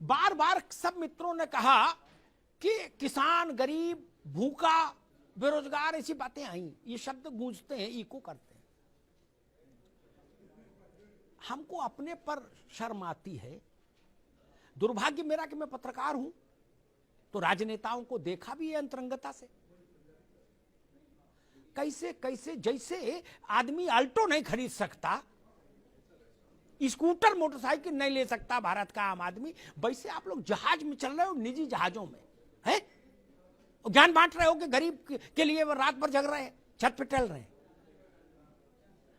बार बार सब मित्रों ने कहा कि किसान, गरीब, भूखा, बेरोजगार, ऐसी बातें आई, ये शब्द गूंजते हैं, इको करते हैं। हमको अपने पर शर्म आती है। दुर्भाग्य मेरा कि मैं पत्रकार हूं, तो राजनेताओं को देखा भी है अंतरंगता से। कैसे कैसे, जैसे आदमी अल्टो नहीं खरीद सकता, स्कूटर, मोटरसाइकिल नहीं ले सकता भारत का आम आदमी, वैसे आप लोग जहाज में चल रहे हो, निजी जहाजों में है, ज्ञान बांट रहे हो कि गरीब के लिए वो रात भर जग रहे हैं, छत पे टहल रहे हैं।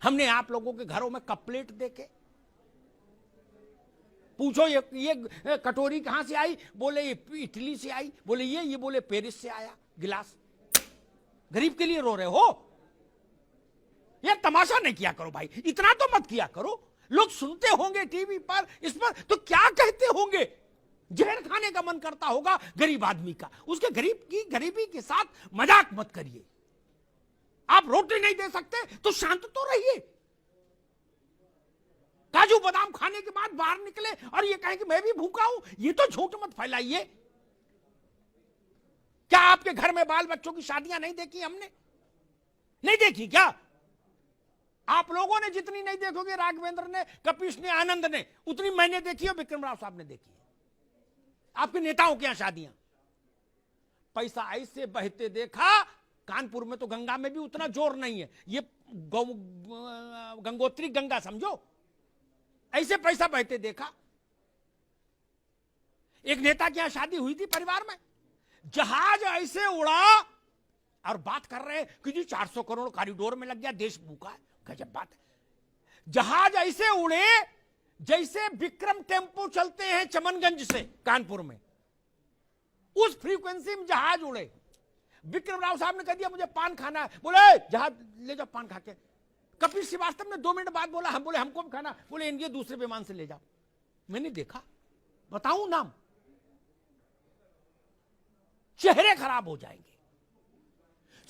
हमने आप लोगों के घरों में कप प्लेट देके पूछो ये कटोरी कहां से आई, बोले ये इटली से आई, बोले ये बोले पेरिस से आया गिलास। गरीब के लिए रो रहे हो यार, तमाशा नहीं किया करो भाई, इतना तो मत किया करो। लोग सुनते होंगे टीवी पर, इस पर, तो क्या कहते होंगे? जहर खाने का मन करता होगा गरीब आदमी का। उसके गरीबी के साथ मजाक मत करिए। आप रोटी नहीं दे सकते तो शांत तो रहिए। काजू बादाम खाने के बाद बाहर निकले और ये कहें कि मैं भी भूखा हूं, ये तो झूठ मत फैलाइए। क्या आपके घर में बाल बच्चों की शादियां नहीं देखी हमने? नहीं देखी क्या? आप लोगों ने जितनी नहीं देखोगे, राघवेंद्र ने, कपिश ने, आनंद ने, उतनी मैंने देखी है, विक्रम राव साहब ने देखी है। आपके नेताओं की यहां शादियां पैसा ऐसे बहते देखा। कानपुर में तो गंगा में भी उतना जोर नहीं है, ये गंगोत्री गंगा समझो, ऐसे पैसा बहते देखा। एक नेता की यहां शादी हुई थी परिवार में, जहाज ऐसे उड़ा और बात कर रहे हैं कि जी 400 करोड़ कॉरिडोर में लग गया, देश भूखा है। गजब बात है। जहाज ऐसे उड़े जैसे विक्रम टेम्पो चलते हैं चमनगंज से कानपुर में, उस फ्रीक्वेंसी में जहाज उड़े। विक्रम राव साहब ने कह दिया मुझे पान खाना है, बोले जहाज ले जाओ पान खा के। कपिल श्रीवास्तव ने 2 मिनट बाद बोला, हम बोले हमको भी खाना, बोले इनके दूसरे विमान से ले जाओ। मैंने देखा, बताऊं नाम, चेहरे खराब हो जाएंगे।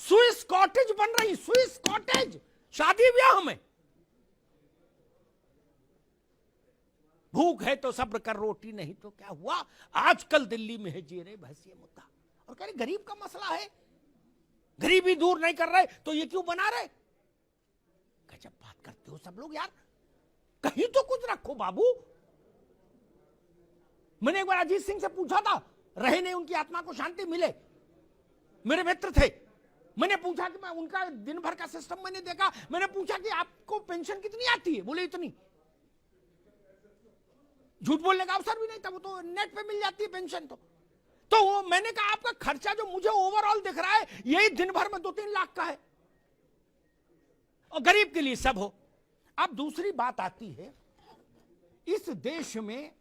स्विस कॉटेज बन रही, स्विस कॉटेज शादी ब्याह में। भूख है तो सब्र कर, रोटी नहीं तो क्या हुआ। आजकल दिल्ली में है जेरे भैंसिया मुद्दा, और कह रहे गरीब का मसला है, गरीबी दूर नहीं कर रहे तो ये क्यों बना रहे। गजब बात करते हो सब लोग यार, कहीं तो कुछ रखो बाबू। मैंने एक बार अजीत सिंह से पूछा था, रहे नहीं, उनकी आत्मा को शांति मिले, मेरे मित्र थे। मैंने पूछा कि मैं उनका दिन भर का सिस्टम मैंने देखा, मैंने पूछा कि आपको पेंशन कितनी आती है, बोले इतनी। झूठ बोलने का अवसर भी नहीं था, वो तो नेट पे मिल जाती है पेंशन। तो वो मैंने कहा आपका खर्चा जो मुझे ओवरऑल दिख रहा है यही दिन भर में 2-3 लाख का है, और गरीब के लिए सब हो। अब दूसरी बात आती है, इस देश में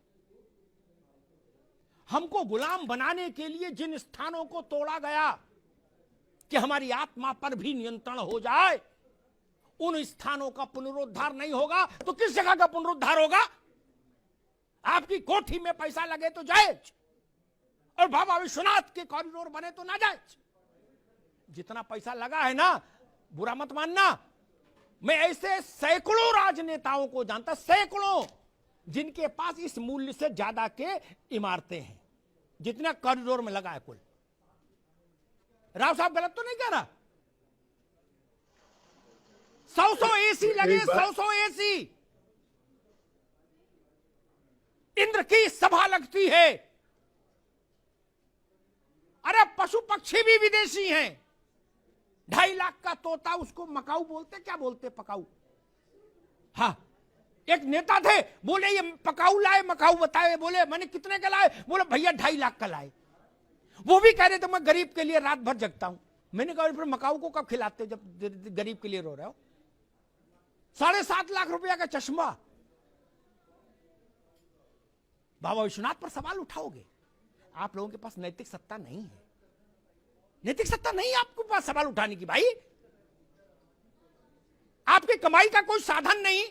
हमको गुलाम बनाने के लिए जिन स्थानों को तोड़ा गया कि हमारी आत्मा पर भी नियंत्रण हो जाए, उन स्थानों का पुनरुद्धार नहीं होगा तो किस जगह का पुनरुद्धार होगा? आपकी कोठी में पैसा लगे तो जायज, और बाबा विश्वनाथ के कॉरिडोर बने तो ना जायज। जितना पैसा लगा है ना, बुरा मत मानना, मैं ऐसे सैकड़ों राजनेताओं को जानता, सैकड़ों, जिनके पास इस मूल्य से ज्यादा के इमारतें हैं जितना कॉरिडोर में लगा है कुल। राव साहब गलत तो नहीं कह रहा? 100 एसी लगे, 100 एसी। इंद्र की सभा लगती है। अरे पशु पक्षी भी विदेशी हैं। 2.5 लाख का तोता, उसको मकाऊ बोलते, क्या बोलते पकाऊ? हाँ, एक नेता थे, बोले ये पकाऊ लाए, मकाऊ बताए, बोले मैंने कितने का लाए, बोले भैया 2.5 लाख का लाए। वो भी कह रहे थे मैं गरीब के लिए रात भर जगता हूं। मैंने कहा फिर मकाऊ को कब खिलाते हो जब गरीब के लिए रो रहे हो? 7.5 लाख रुपया का चश्मा। बाबा विश्वनाथ पर सवाल उठाओगे? आप लोगों के पास नैतिक सत्ता नहीं है, नैतिक सत्ता नहीं है आपके पास सवाल उठाने की। भाई आपकी कमाई का कोई साधन नहीं,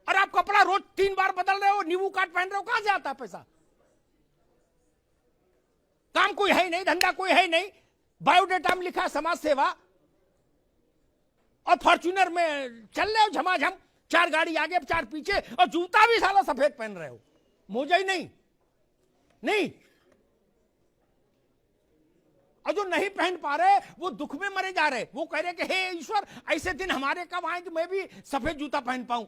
और आप कपड़ा रोज 3 बार बदल रहे हो, नींबू काट पहन रहे हो, कहां से आता है पैसा? काम कोई है नहीं, धंधा कोई है नहीं, बायोडेटा में लिखा समाज सेवा, और फॉर्च्यूनर में चल रहे हो झमाझम, 4 गाड़ी आगे 4 पीछे, और जूता भी साला सफेद पहन रहे हो, मोजा ही नहीं। नहीं। और जो नहीं पहन पा रहे वो दुख में मरे जा रहे। वो कह रहे कि हे ईश्वर, ऐसे दिन हमारे कब आए कि मैं भी सफेद जूता पहन पाऊं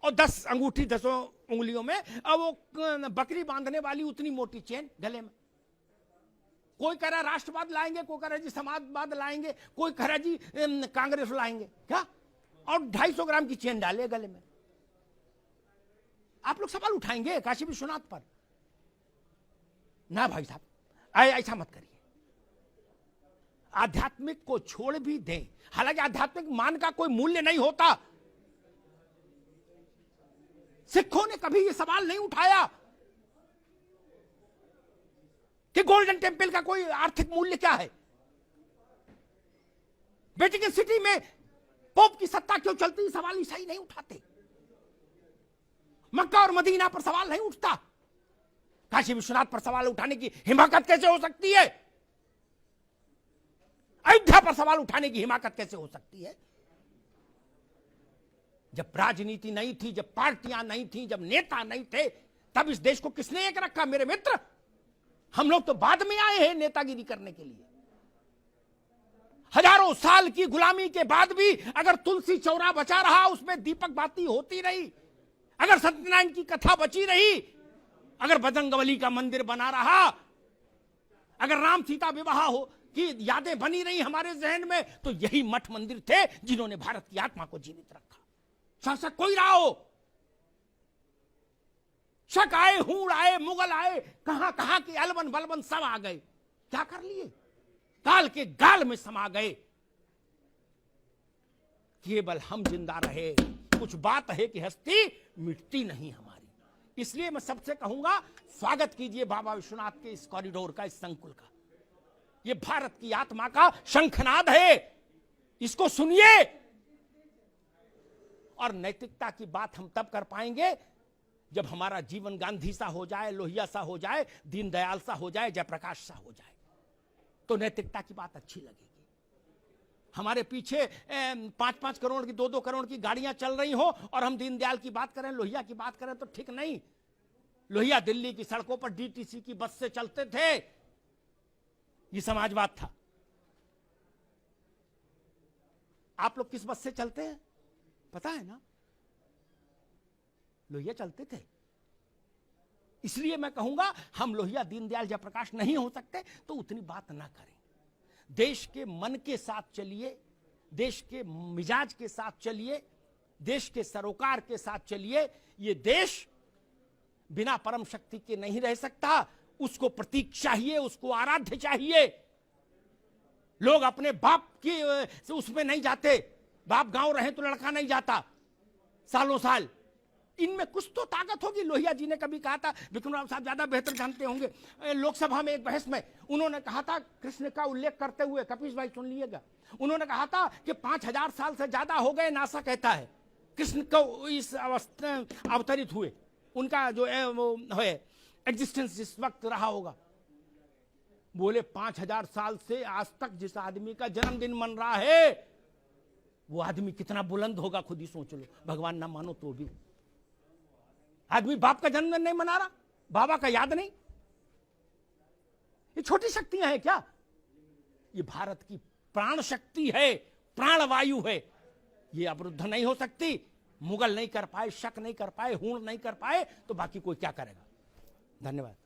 और 10 अंगूठी 10 उंगलियों में, और वो बकरी बांधने वाली उतनी मोटी चेन गले में। कोई कह रहा राष्ट्रवाद लाएंगे, कोई कह रहा जी समाजवाद लाएंगे, कोई कह रहा जी कांग्रेस लाएंगे क्या, और 250 ग्राम की चेन डाले गले में। आप लोग सवाल उठाएंगे काशी विश्वनाथ पर? ना भाई साहब, ऐसा मत करिए। आध्यात्मिक को छोड़ भी दें, हालांकि आध्यात्मिक मान का कोई मूल्य नहीं होता। सिखों ने कभी यह सवाल नहीं उठाया कि गोल्डन टेम्पल का कोई आर्थिक मूल्य क्या है, वेटिकन सिटी में पोप की सत्ता क्यों चलती, सवाल ईसाई नहीं उठाते। मक्का और मदीना पर सवाल नहीं उठता, काशी विश्वनाथ पर सवाल उठाने की हिमाकत कैसे हो सकती है? अयोध्या पर सवाल उठाने की हिमाकत कैसे हो सकती है? जब राजनीति नहीं थी, जब पार्टियां नहीं थी, जब नेता नहीं थे, तब इस देश को किसने एक रखा मेरे मित्र? हम लोग तो बाद में आए हैं नेतागिरी करने के लिए। हजारों साल की गुलामी के बाद भी अगर तुलसी चौरा बचा रहा, उसमें दीपक बाती होती रही, अगर सत्यनारायण की कथा बची रही, अगर बजरंगबली का मंदिर बना रहा, अगर राम सीता विवाह हो की यादें बनी रही हमारे जहन में, तो यही मठ मंदिर थे जिन्होंने भारत की आत्मा को जीवित रखा। शासक कोई रहा हो, शक आए, हूड़ आए, मुगल आए, कहां कहां के अलबन बलबन सब आ गए, क्या कर लिए? काल के गाल में समा गए। केवल हम जिंदा रहे। कुछ बात है कि हस्ती मिटती नहीं हमारी। इसलिए मैं सबसे कहूंगा, स्वागत कीजिए बाबा विश्वनाथ के इस कॉरिडोर का, इस संकुल का। यह भारत की आत्मा का शंखनाद है, इसको सुनिए। और नैतिकता की बात हम तब कर पाएंगे जब हमारा जीवन गांधी सा हो जाए, लोहिया सा हो जाए, दीनदयाल सा हो जाए, जयप्रकाश सा हो जाए, तो नैतिकता की बात अच्छी लगेगी। हमारे पीछे 5-5 करोड़ की 2-2 करोड़ की गाड़ियां चल रही हो और हम दीनदयाल की बात करें, लोहिया की बात करें, तो ठीक नहीं। लोहिया दिल्ली की सड़कों पर डीटीसी की बस से चलते थे, ये समाजवाद था। आप लोग किस बस से चलते हैं पता है ना? लोहिया चलते थे। इसलिए मैं कहूंगा, हम लोहिया दीनदयाल जयप्रकाश नहीं हो सकते तो उतनी बात ना करें। देश के मन के साथ चलिए, देश के मिजाज के साथ चलिए, देश के सरोकार के साथ चलिए। ये देश बिना परम शक्ति के नहीं रह सकता। उसको प्रतीक चाहिए, उसको आराध्य चाहिए। लोग अपने बाप की उसमें नहीं जाते, बाप गांव रहे तो लड़का नहीं जाता सालों साल। इनमें कुछ तो ताकत होगी। लोहिया जी ने कभी कहा था, विक्रम राव साहब ज्यादा बेहतर जानते होंगे, लोकसभा में एक बहस में उन्होंने कहा था, कृष्ण का उल्लेख करते हुए, कपीश भाई सुन लीजिएगा, उन्होंने कहा था कि 5000 साल से ज्यादा हो गए, नासा कहता है, कृष्ण को इस अवस्था अवतरित हुए। उनका जो है वो है एग्जिस्टेंस जिस वक्त रहा होगा। बोले 5000 साल से आज तक जिस आदमी का जन्मदिन मन रहा है, वो आदमी कितना बुलंद होगा खुद ही सोच लो। भगवान ना मानो तो भी आदमी बाप का जन्मदिन नहीं मना रहा, बाबा का याद नहीं। ये छोटी शक्तियां हैं क्या? ये भारत की प्राण शक्ति है, प्राणवायु है। ये अवरुद्ध नहीं हो सकती। मुगल नहीं कर पाए, शक नहीं कर पाए, हूण नहीं कर पाए, तो बाकी कोई क्या करेगा? धन्यवाद।